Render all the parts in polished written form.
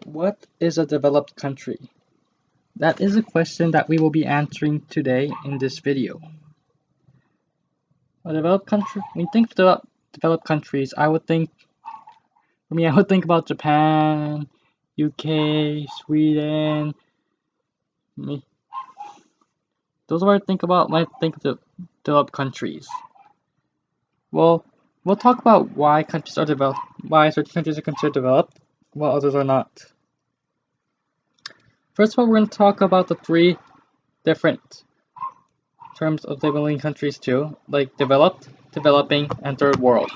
What is a developed country? That is a question that we will be answering today in this video. A developed country, when you think of developed countries, I would think about Japan, UK, Sweden. Those are what I think about when I think of developed countries. Well, we'll talk about why countries are developed, why certain countries are considered developed, while others are not. First of all, we're going to talk about the three different terms of developing countries too, like developed, developing, and third world.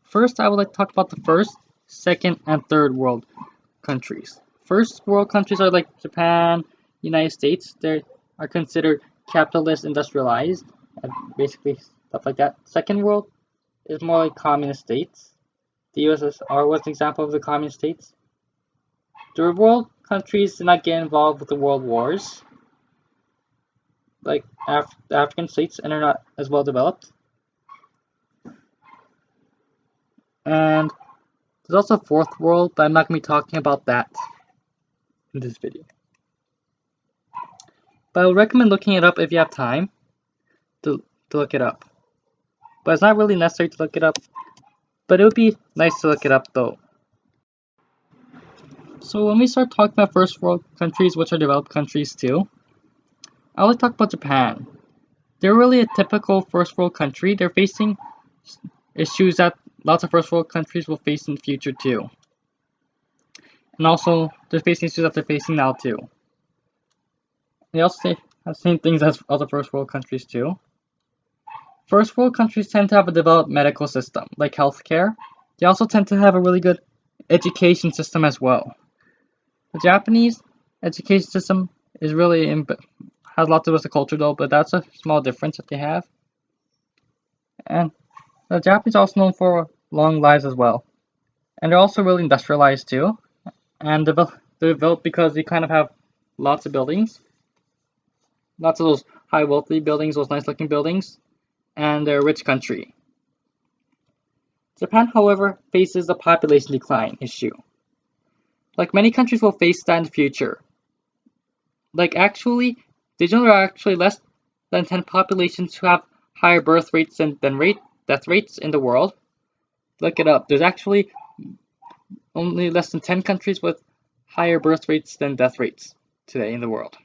First, I would like to talk about the first, second, and third world countries. First world countries are like Japan, United States. They are considered capitalist, industrialized, and basically stuff like that. Second world is more like communist states. The USSR was an example of the communist states. Third world countries did not get involved with the world wars, like the African states, and are not as well developed. And there's also fourth world, but I'm not going to be talking about that in this video. But I would recommend looking it up if you have time to look it up. But it's not really necessary to look it up, but it would be nice to look it up though. So when we start talking about first world countries, which are developed countries too, I would talk about Japan. They're really a typical first world country. They're facing issues that lots of first world countries will face in the future too. And also, they're facing issues that they're facing now too. They also have the same things as other first world countries too. First world countries tend to have a developed medical system, like healthcare. They also tend to have a really good education system as well. The Japanese education system is really has lots of us a culture though, but that's a small difference that they have. And the Japanese are also known for long lives as well. And they're also really industrialized too. And they're developed because they kind of have lots of buildings. Lots of those high wealthy buildings, those nice looking buildings. And they're a rich country. Japan, however, faces a population decline issue. Like many countries will face that in the future. Like there are actually less than 10 populations who have higher birth rates than death rates in the world. Look it up. There's actually only less than 10 countries with higher birth rates than death rates today in the world.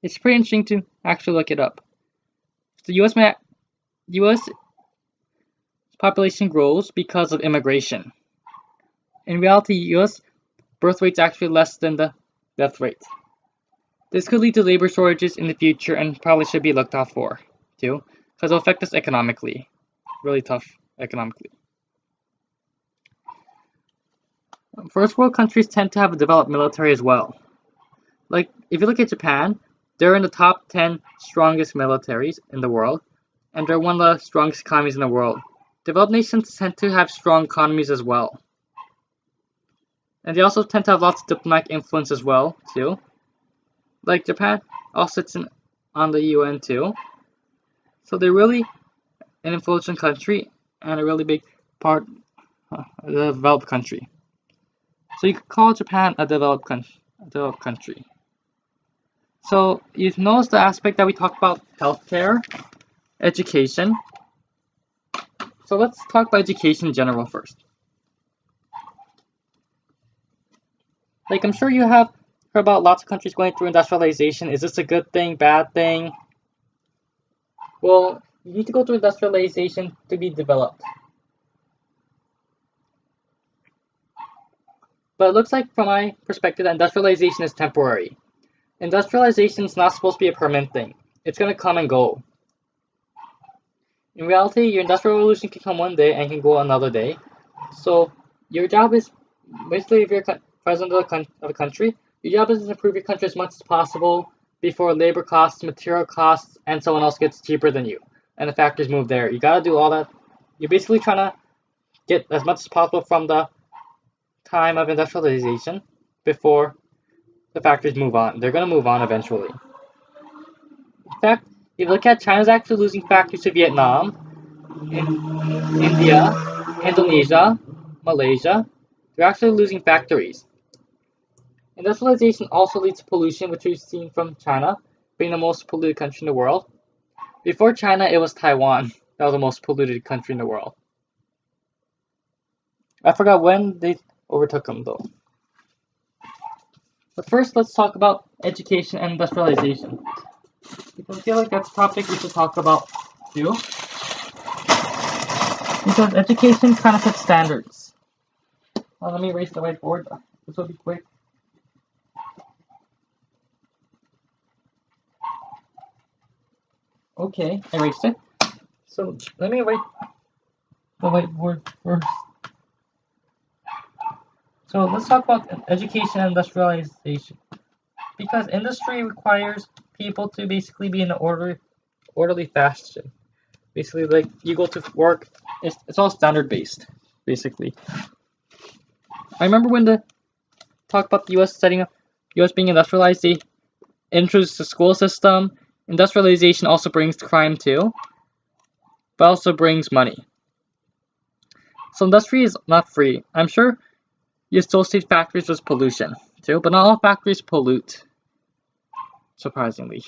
It's pretty interesting to actually look it up. The US population grows because of immigration. In reality, US birth rate's actually less than the death rate. This could lead to labor shortages in the future and probably should be looked out for too, because it'll affect us economically. Really tough economically. First world countries tend to have a developed military as well. Like, if you look at Japan, they're in the top 10 strongest militaries in the world, and they're one of the strongest economies in the world. Developed nations tend to have strong economies as well. And they also tend to have lots of diplomatic influence as well, too. Like Japan also sits on the UN too. So they're really an influential country and a really big part of the developed country. So you could call Japan a developed country. So you've noticed the aspect that we talked about healthcare, education. So let's talk about education in general first. Like, I'm sure you have heard about lots of countries going through industrialization. Is this a good thing, bad thing? Well, you need to go through industrialization to be developed. But it looks like, from my perspective, that industrialization is temporary. Industrialization is not supposed to be a permanent thing. It's going to come and go. In reality, your industrial revolution can come one day and can go another day. So your job is, basically, if you're president of the country, your job is to improve your country as much as possible before labor costs, material costs, and someone else gets cheaper than you, and the factories move there. You gotta do all that. You're basically trying to get as much as possible from the time of industrialization before the factories move on. They're gonna move on eventually. In fact, if you look at China's actually losing factories to Vietnam, in India, Indonesia, Malaysia, they're actually losing factories. Industrialization also leads to pollution, which we've seen from China, being the most polluted country in the world. Before China, it was Taiwan that was the most polluted country in the world. I forgot when they overtook them, though. But first, let's talk about education and industrialization. Because I feel like that's a topic we should talk about too. Because education kind of sets standards. Let me erase the whiteboard. This will be quick. Okay, I erased it. So let me write the whiteboard first. So let's talk about education and industrialization. Because industry requires people to basically be in an orderly fashion. Basically, like you go to work, it's all standard based, basically. I remember when the talk about the U.S. setting up, U.S. being industrialized, they introduced the school system. Industrialization also brings crime too, but also brings money. So industry is not free. I'm sure you associate factories with pollution too, but not all factories pollute, surprisingly.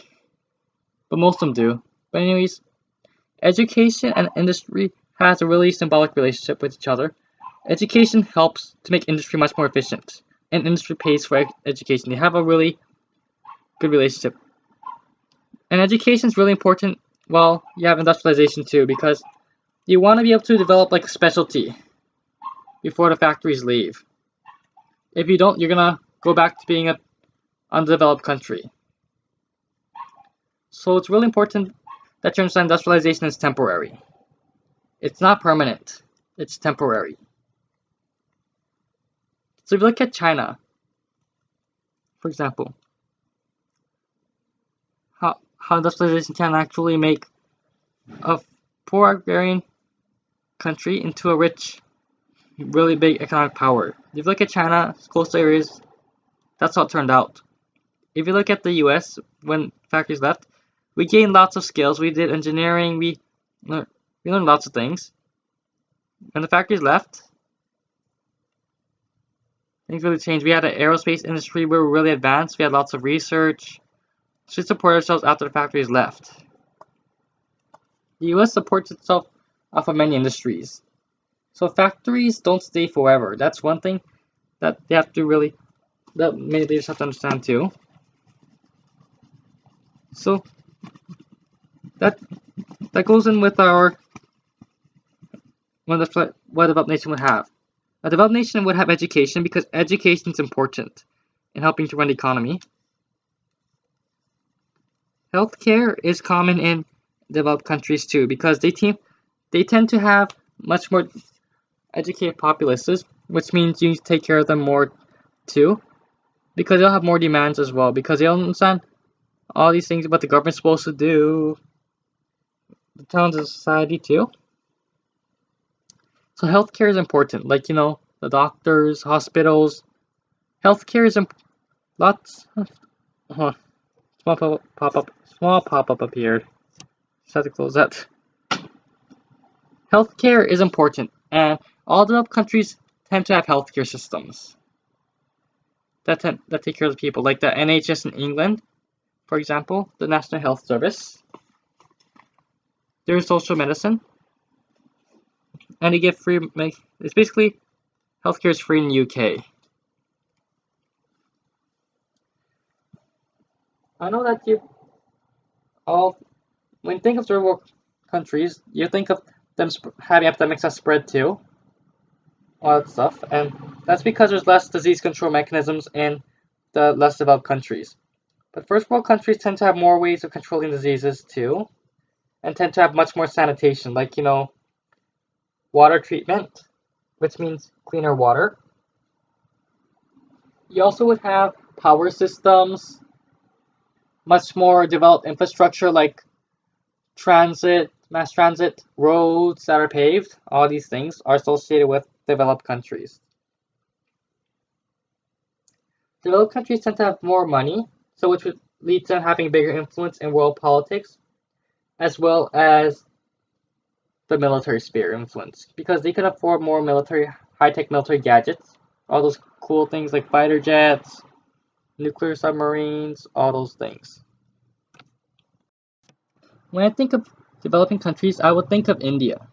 But most of them do. But anyways, education and industry has a really symbolic relationship with each other. Education helps to make industry much more efficient, and industry pays for education. They have a really good relationship. And education is really important while you have industrialization too, because you want to be able to develop like a specialty before the factories leave. If you don't, you're gonna go back to being an undeveloped country. So it's really important that you understand industrialization is temporary. It's not permanent. It's temporary. So if you look at China, for example, how industrialization can actually make a poor agrarian country into a rich, really big economic power. If you look at China, coastal areas, that's how it turned out. If you look at the US, when factories left, we gained lots of skills. We did engineering, we learned lots of things. When the factories left, things really changed. We had an aerospace industry, we were really advanced, we had lots of research. So we support ourselves after the factories left. The US supports itself off of many industries. So factories don't stay forever. That's one thing that they have to really, that many leaders have to understand too. So that goes in with our what a developed nation would have. A developed nation would have education because education is important in helping to run the economy. Healthcare is common in developed countries too because they tend to have much more educated populaces, which means you need to take care of them more too, because they'll have more demands as well, because they'll understand all these things about the government's supposed to do, the towns of society too. So healthcare is important, like the doctors, hospitals. Healthcare is lots. Small pop-up appeared. Just have to close that. Healthcare is important, and all developed countries tend to have healthcare systems that take care of the people, like the NHS in England, for example, the National Health Service. There's social medicine, and they give free. It's basically healthcare is free in the UK. I know that when you think of third world countries, you think of them having epidemics that spread too, all that stuff, and that's because there's less disease control mechanisms in the less developed countries. But first world countries tend to have more ways of controlling diseases too, and tend to have much more sanitation, like water treatment, which means cleaner water. You also would have power systems, much more developed infrastructure like mass transit, roads that are paved. All these things are associated with developed countries. Developed countries tend to have more money, so which would lead to them having bigger influence in world politics, as well as the military sphere influence because they could afford more high-tech military gadgets, all those cool things like fighter jets, nuclear submarines, all those things. When I think of developing countries, I would think of India.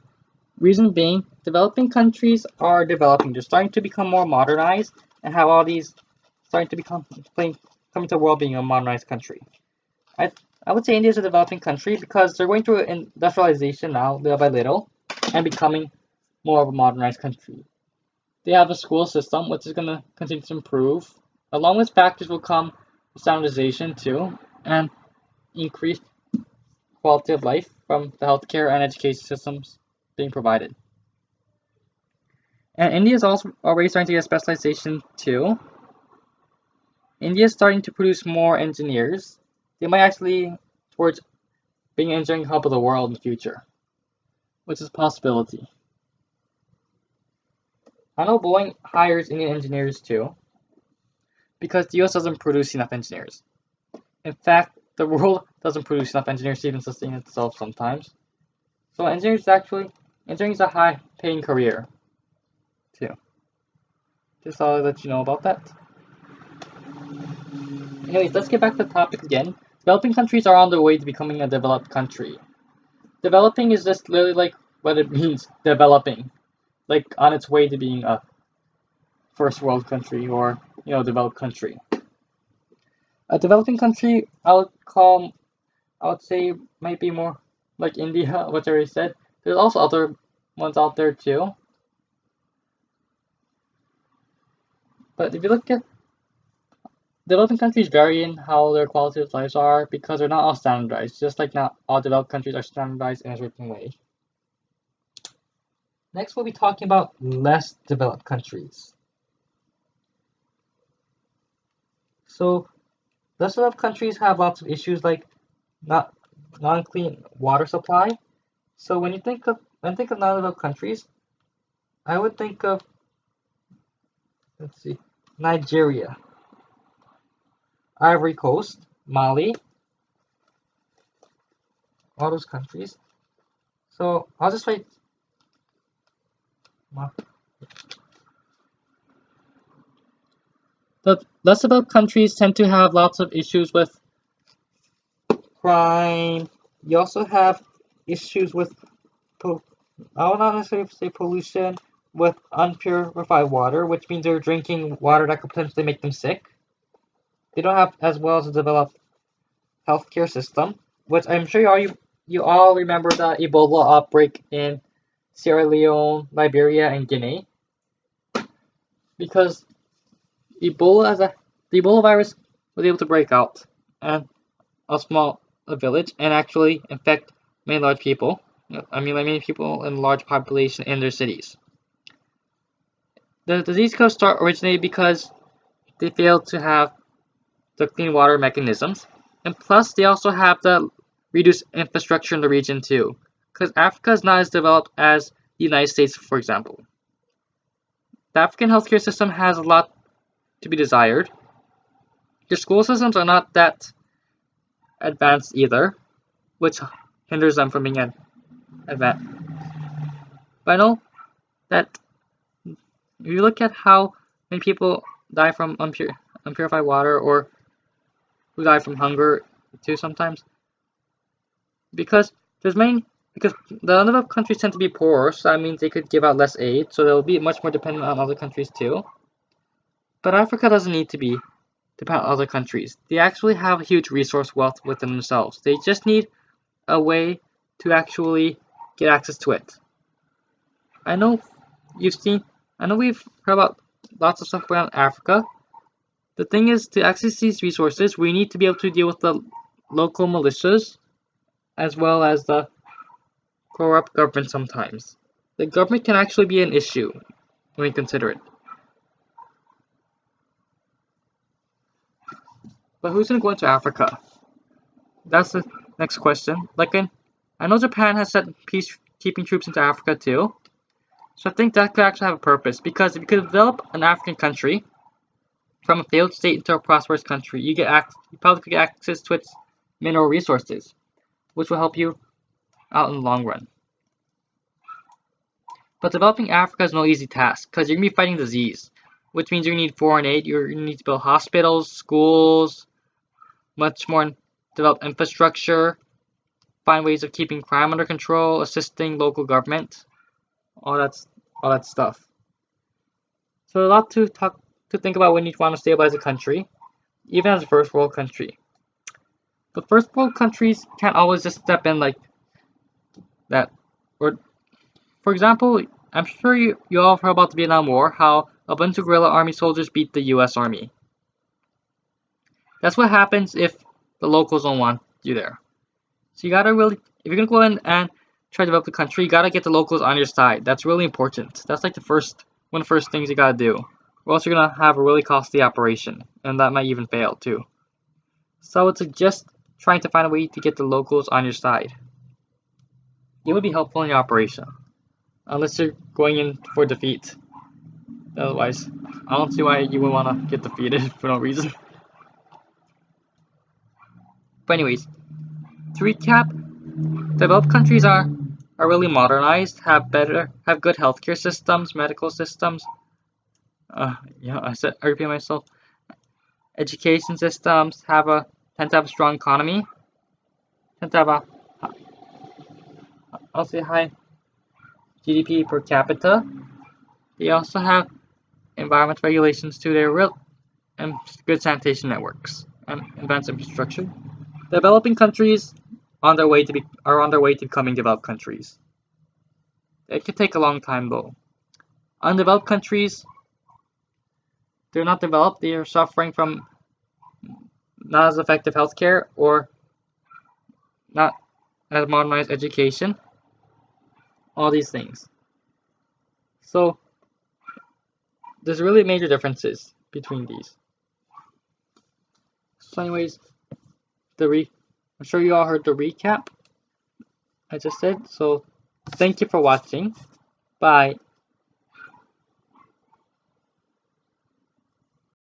Reason being, developing countries are developing. They're starting to become more modernized and have all these starting to coming to the world being a modernized country. I I would say India is a developing country because they're going through industrialization now, little by little, and becoming more of a modernized country. They have a school system which is going to continue to improve. Along with factors will come standardization too, and increased quality of life from the healthcare and education systems being provided. And India is also already starting to get specialization too. India is starting to produce more engineers. They might actually towards being an engineering hub of the world in the future, which is a possibility. I know Boeing hires Indian engineers too, because the US doesn't produce enough engineers. In fact, the world doesn't produce enough engineers to even sustain itself sometimes. So engineering is a high paying career too. Just thought I'd let you know about that. Anyways, let's get back to the topic again. Developing countries are on their way to becoming a developed country. Developing is just literally like what it means, developing. Like on its way to being a first world country or, developed country. A developing country I would say might be more like India, which I already said. There's also other ones out there too. But if you look at developing countries vary in how their quality of lives are because they're not all standardized, just like not all developed countries are standardized in a certain way. Next, we'll be talking about less developed countries. So, less developed countries have lots of issues like not non-clean water supply. So when think of non-developed countries, I would think of Nigeria, Ivory Coast, Mali, all those countries. So I'll just write the less developed countries tend to have lots of issues with crime. You also have issues with, I will not necessarily say pollution, with unpurified water, which means they're drinking water that could potentially make them sick. They don't have as well as a developed healthcare system, which I'm sure you all remember the Ebola outbreak in Sierra Leone, Liberia, and Guinea, because the Ebola virus was able to break out and a village and actually infect many people in large population in their cities. The disease could start originated because they failed to have the clean water mechanisms, and plus they also have the reduced infrastructure in the region too, because Africa is not as developed as the United States, for example. The African healthcare system has a lot to be desired. Their school systems are not that advanced either, which hinders them from being advanced. But I know that if you look at how many people die from unpurified water or who die from hunger too sometimes, because the undeveloped countries tend to be poorer, so that means they could give out less aid, so they'll be much more dependent on other countries too. But Africa doesn't need to be dependent on other countries. They actually have a huge resource wealth within themselves. They just need a way to actually get access to it. I know we've heard about lots of stuff around Africa. The thing is, to access these resources, we need to be able to deal with the local militias as well as the corrupt government sometimes. The government can actually be an issue when we consider it. But who's going to go into Africa? That's the next question. I know Japan has sent peacekeeping troops into Africa too. So I think that could actually have a purpose, because if you could develop an African country from a failed state into a prosperous country, you probably could get access to its mineral resources, which will help you out in the long run. But developing Africa is no easy task because you're going to be fighting disease, which means you need foreign aid. You're going to need to build hospitals, schools, much more developed infrastructure, find ways of keeping crime under control, assisting local government, all that stuff. So a lot to think about when you want to stabilize a country, even as a first world country. But first world countries can't always just step in like that. Or, for example, I'm sure you all have heard about the Vietnam War, how a bunch of guerrilla army soldiers beat the US Army. That's what happens if the locals don't want you there. So you gotta really, if you're gonna go in and try to develop the country, you gotta get the locals on your side. That's really important. That's like one of the first things you gotta do. Or else you're gonna have a really costly operation, and that might even fail too. So I would suggest trying to find a way to get the locals on your side. It would be helpful in your operation, unless you're going in for defeat. Otherwise, I don't see why you would want to get defeated for no reason. But anyways, to recap, developed countries are really modernized, have good healthcare systems, medical systems. I repeat myself. Education systems tend to have a strong economy, tend to have I'll say high GDP per capita. They also have environment regulations too. They're real and good sanitation networks and advanced infrastructure. Developing countries are on their way to becoming developed countries. It could take a long time though. Undeveloped countries, they're not developed. They are suffering from not as effective healthcare or not as modernized education. All these things. So there's really major differences between these. So anyways, I'm sure you all heard the recap I just said. So thank you for watching. Bye.